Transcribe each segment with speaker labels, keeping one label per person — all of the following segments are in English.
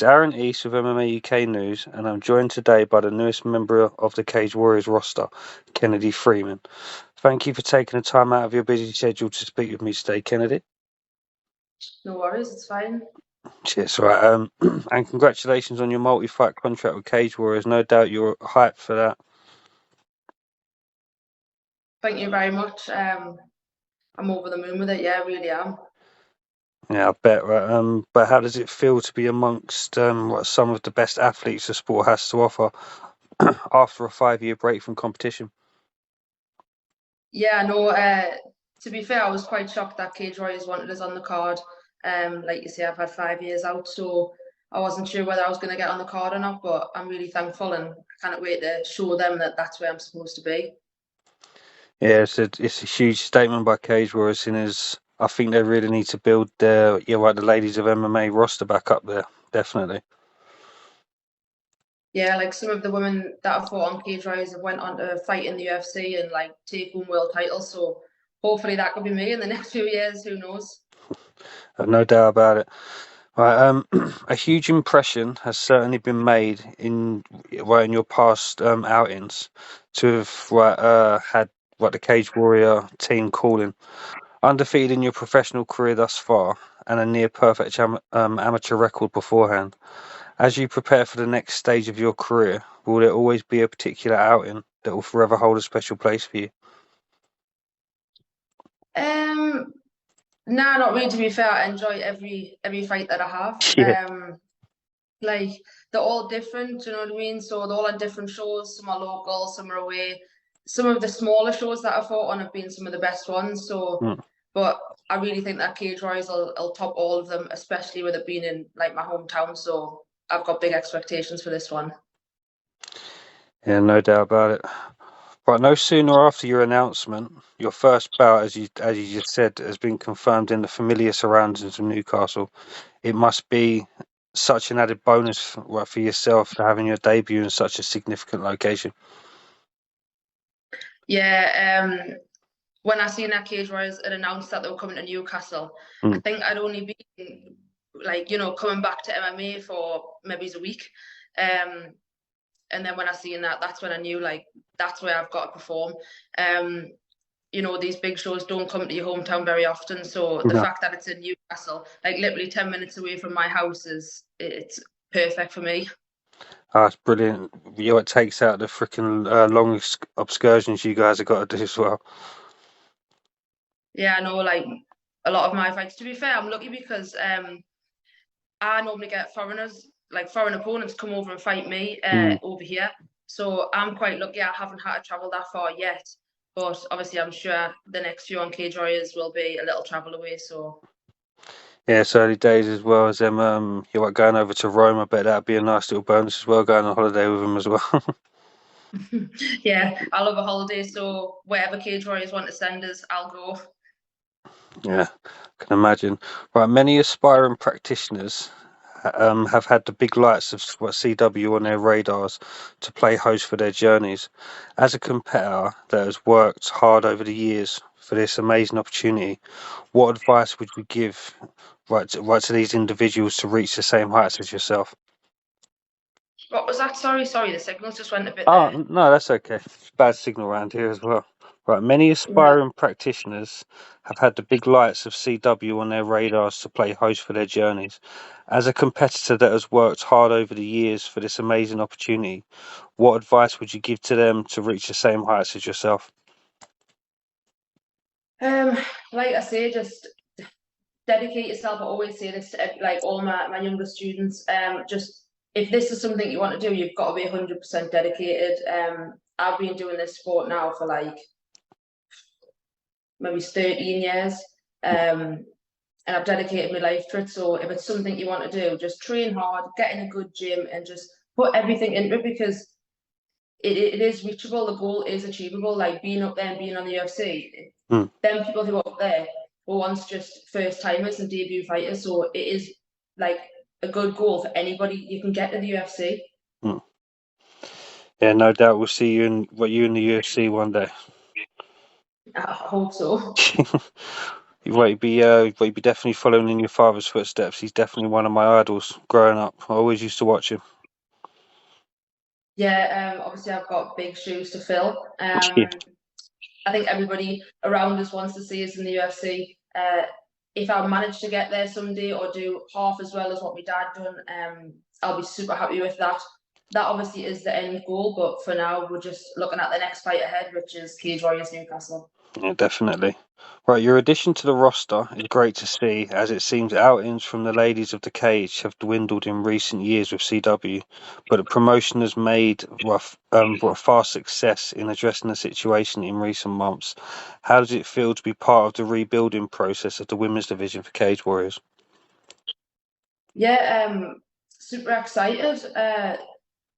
Speaker 1: Aaron East with MMA UK News, and I'm joined today by the newest member of the Cage Warriors roster, Kennedy Freeman. Thank you for taking the time out of your busy schedule to speak with me today, Kennedy.
Speaker 2: No worries, it's fine.
Speaker 1: Cheers, right. And congratulations on your multi-fight contract with Cage Warriors. No doubt you're hyped for that.
Speaker 2: Thank you very much. I'm over the moon with it. Yeah, I really am.
Speaker 1: Yeah, I bet. Right. But how does it feel to be amongst what some of the best athletes the sport has to offer after a 5-year break from competition?
Speaker 2: Yeah, no. To be fair, I was quite shocked that Cage Warriors wanted us on the card. Like you say, I've had 5 years out, so I wasn't sure whether I was going to get on the card or not. But I'm really thankful, and I can't wait to show them that that's where I'm supposed to be.
Speaker 1: Yeah, it's a huge statement by Cage Warriors, seeing as I think they really need to build their the ladies of MMA roster back up there, definitely.
Speaker 2: Yeah, like some of the women that have fought on Cage Warriors have went on to fight in the UFC and like take home world titles. So hopefully that could be me in the next few years. Who knows?
Speaker 1: No doubt about it. Right, a huge impression has certainly been made in your past outings to have had the Cage Warrior team calling undefeated in your professional career thus far and a near perfect amateur record beforehand. As you prepare for the next stage of your career, will there always be a particular outing that will forever hold a special place for you?
Speaker 2: Um, Nah, not really. To be fair, I enjoy every fight that I have.
Speaker 1: Yeah,
Speaker 2: Like they're all different. You know what I mean? So they're all on different shows. Some are local, some are away. Some of the smaller shows that I fought on have been some of the best ones. So,
Speaker 1: mm,
Speaker 2: but I really think that Cage Rise will top all of them, especially with it being in like my hometown. So I've got big expectations for this one.
Speaker 1: yeah, no doubt about it. Right, no sooner after your announcement, your first bout, as you just said, has been confirmed in the familiar surroundings of Newcastle. It must be such an added bonus for yourself to having your debut in such a significant location.
Speaker 2: Yeah. When I seen that Cage Rise had announced that they were coming to Newcastle, I
Speaker 1: Mm,
Speaker 2: think I'd only been like, coming back to MMA for maybe a week. Um, and then when I seen that, that's when I knew like that's where I've got to perform. Um, these big shows don't come to your hometown very often. So the
Speaker 1: no.
Speaker 2: fact that it's in Newcastle, like literally 10 minutes away from my house, it's perfect for me.
Speaker 1: That's brilliant. It takes out the freaking long excursions you guys have got to do as well.
Speaker 2: Yeah, I know like a lot of my fights. To be fair, I'm lucky because I normally get foreigners, like foreign opponents, come over and fight me
Speaker 1: Mm.
Speaker 2: over here. So I'm quite lucky. I haven't had to travel that far yet, but obviously I'm sure the next few on Cage Warriors will be a little travel away. So
Speaker 1: Yeah, it's early days as well as them. Going over to Rome. I bet that'd be a nice little bonus as well, going on holiday with them as well.
Speaker 2: yeah, I love a holiday. So wherever Cage Warriors want to send us, I'll go.
Speaker 1: Yeah, can imagine. Right, many aspiring practitioners have had the big lights of CW on their radars to play host for their journeys. As a competitor that has worked hard over the years for this amazing opportunity, what advice would you give right to these individuals to reach the same heights as yourself?
Speaker 2: What was that? Sorry, the signals just went a bit
Speaker 1: Oh,
Speaker 2: there.
Speaker 1: no, that's okay. It's bad signal around here as well. Right, many
Speaker 2: Yeah.
Speaker 1: aspiring practitioners have had the big lights of CW on their radars to play host for their journeys. As a competitor that has worked hard over the years for this amazing opportunity, what advice would you give to them to reach the same heights as yourself?
Speaker 2: Um, like I say, just dedicate yourself. I always say this to like all my younger students. Just if this is something you want to do, you've got to be 100% dedicated. I've been doing this sport now for like maybe 13 years. And I've dedicated my life to it. So if it's something you want to do, just train hard, get in a good gym, and just put everything into it because it is reachable. The goal is achievable. Like being up there and being on the UFC,
Speaker 1: Hmm.
Speaker 2: them people who are up there were once just first timers and debut fighters. So it is like a good goal for anybody. You can get to the UFC.
Speaker 1: Hmm. Yeah, no doubt we'll see you in the UFC one day.
Speaker 2: I hope so.
Speaker 1: You'd be definitely following in your father's footsteps. He's definitely one of my idols growing up. I always used to watch him.
Speaker 2: Yeah, obviously I've got big shoes to fill.
Speaker 1: Yeah,
Speaker 2: I think everybody around us wants to see us in the UFC. If I manage to get there someday or do half as well as what my dad done, I'll be super happy with that. That obviously is the end goal, but for now we're just looking at the next fight ahead, which is Cage Warriors Newcastle.
Speaker 1: yeah, definitely. Right, your addition to the roster is great to see, as it seems outings from the ladies of the cage have dwindled in recent years with CW, but the promotion has made a fast success in addressing the situation in recent months. How does it feel to be part of the rebuilding process of the women's division for Cage Warriors?
Speaker 2: Yeah, super excited.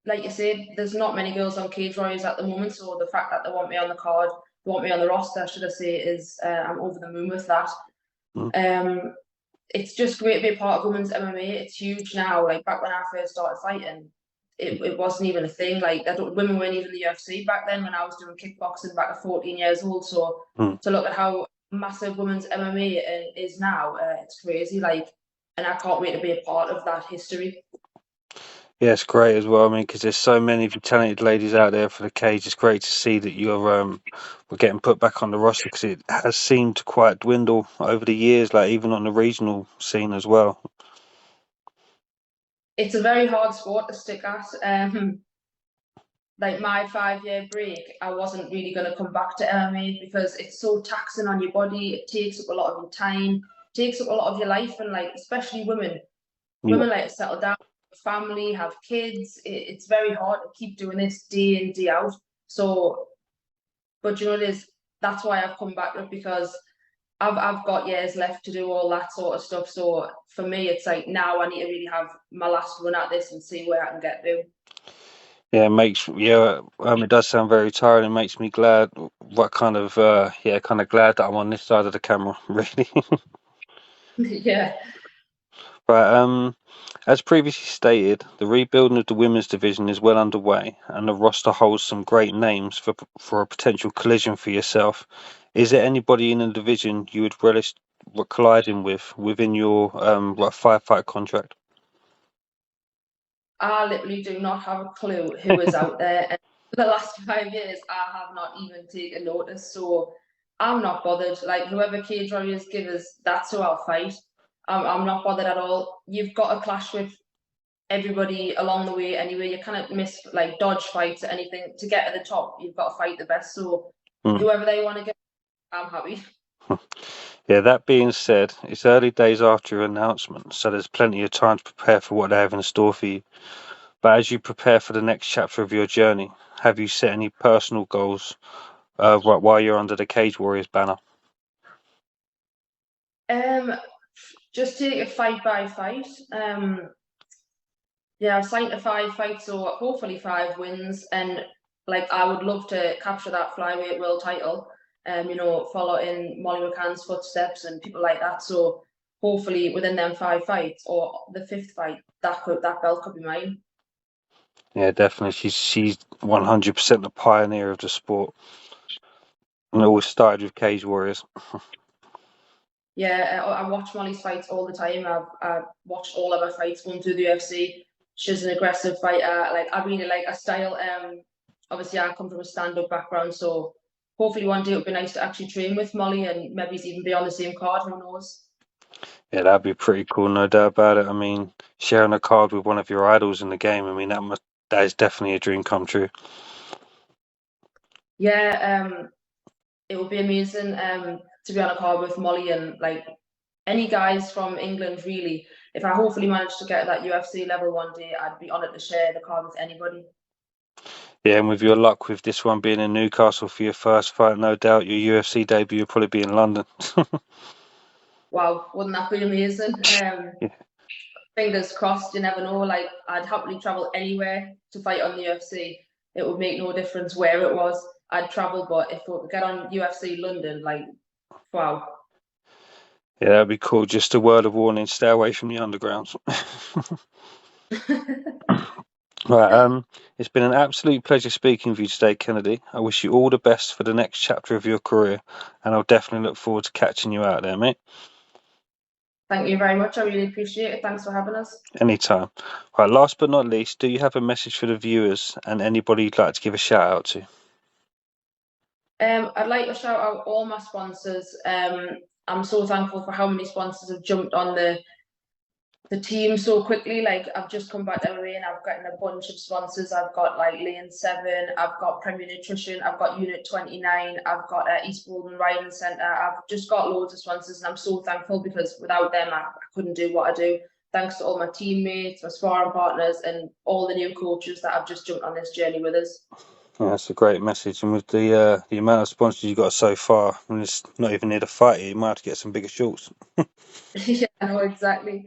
Speaker 2: Like you said, there's not many girls on Cage Warriors at the moment, so the fact that they want me on the card, they want me on the roster, should I say, is I'm over the moon with that.
Speaker 1: Mm,
Speaker 2: Um, it's just great to be a part of women's MMA. It's huge now. Like back when I first started fighting, it wasn't even a thing. Like women weren't even in the UFC back then when I was doing kickboxing back at 14 years old. So
Speaker 1: mm.
Speaker 2: to look at how massive women's MMA is now, it's crazy. Like, and I can't wait to be a part of that history.
Speaker 1: Yeah, it's great as well. I mean, because there's so many of you talented ladies out there for the cage. It's great to see that we're getting put back on the roster because it has seemed to quite dwindle over the years, like even on the regional scene as well.
Speaker 2: It's a very hard sport to stick at. Like my 5 year break, I wasn't really going to come back to MMA because it's so taxing on your body. It takes up a lot of your time, takes up a lot of your life, and like especially women,
Speaker 1: Yeah,
Speaker 2: women like to settle down, family, have kids. It's very hard to keep doing this day in day out. So, but you know, it is that's why I've come back up because I've got years left to do all that sort of stuff. So for me, it's like now I need to really have my last run at this and see where I can get to.
Speaker 1: it does sound very tiring. It makes me glad. What kind of kind of glad that I'm on this side of the camera, really.
Speaker 2: Yeah.
Speaker 1: But as previously stated, the rebuilding of the women's division is well underway, and the roster holds some great names for a potential collision for yourself. Is there anybody in the division you would relish colliding with within your five-fight contract?
Speaker 2: I literally do not have a clue who is out there. And for the last 5 years, I have not even taken notice. So I'm not bothered. Like whoever Cage Warriors give us, that's who I'll fight. I'm not bothered at all. You've got to clash with everybody along the way anyway. You kind of miss like dodge fights or anything. To get to the top, you've got to fight the best. So
Speaker 1: Hmm.
Speaker 2: whoever they want to get, I'm happy.
Speaker 1: Yeah, that being said, it's early days after your announcement, so there's plenty of time to prepare for what they have in store for you. But as you prepare for the next chapter of your journey, have you set any personal goals while you're under the Cage Warriors banner?
Speaker 2: Um, just take it fight by fight. Yeah, I've signed to 5 fights, so hopefully 5 wins. And like I would love to capture that flyweight world title. Follow in Molly McCann's footsteps and people like that. So hopefully within them 5 fights or the fifth fight, that belt could be mine.
Speaker 1: Yeah, definitely. She's 100% the pioneer of the sport, and it all started with Cage Warriors.
Speaker 2: Yeah, I watch Molly's fights all the time. I've watched all of her fights going through the UFC. She's an aggressive fighter. Like I really like her style. Obviously I come from a stand-up background, so hopefully one day it would be nice to actually train with Molly and maybe even be on the same card. Who knows?
Speaker 1: Yeah, that'd be pretty cool, no doubt about it. I mean, sharing a card with one of your idols in the game. I mean, that is definitely a dream come true.
Speaker 2: Yeah, it would be amazing to be on a card with Molly and like any guys from England really. If I hopefully manage to get to that UFC level one day, I'd be honoured to share the card with anybody.
Speaker 1: Yeah, and with your luck with this one being in Newcastle for your first fight, no doubt your UFC debut will probably be in London.
Speaker 2: Wow, wouldn't that be amazing?
Speaker 1: Yeah,
Speaker 2: Fingers crossed, you never know. Like, I'd happily travel anywhere to fight on the UFC. It would make no difference where it was. I'd travel, but if we could get on UFC London, like, wow.
Speaker 1: yeah, that'd be cool. Just a word of warning: stay away from the undergrounds. Right, it's been an absolute pleasure speaking with you today, Kennedy. I wish you all the best for the next chapter of your career, and I'll definitely look forward to catching you out there, mate.
Speaker 2: Thank you very much. I really appreciate it. Thanks for having us.
Speaker 1: Anytime. Right, last but not least, do you have a message for the viewers and anybody you'd like to give a shout out to?
Speaker 2: I'd like to shout out all my sponsors. I'm so thankful for how many sponsors have jumped on the team so quickly. Like I've just come back to LA and I've gotten a bunch of sponsors. I've got like Lane 7, I've got Premier Nutrition, I've got Unit 29, I've got East Bolton Riding Centre. I've just got loads of sponsors and I'm so thankful because without them I couldn't do what I do. Thanks to all my teammates, my sparring partners, and all the new coaches that have just jumped on this journey with us.
Speaker 1: Yeah, that's a great message, and with the amount of sponsors you got so far, and it's not even near the fight, you might have to get some bigger shorts.
Speaker 2: Yeah, I know exactly.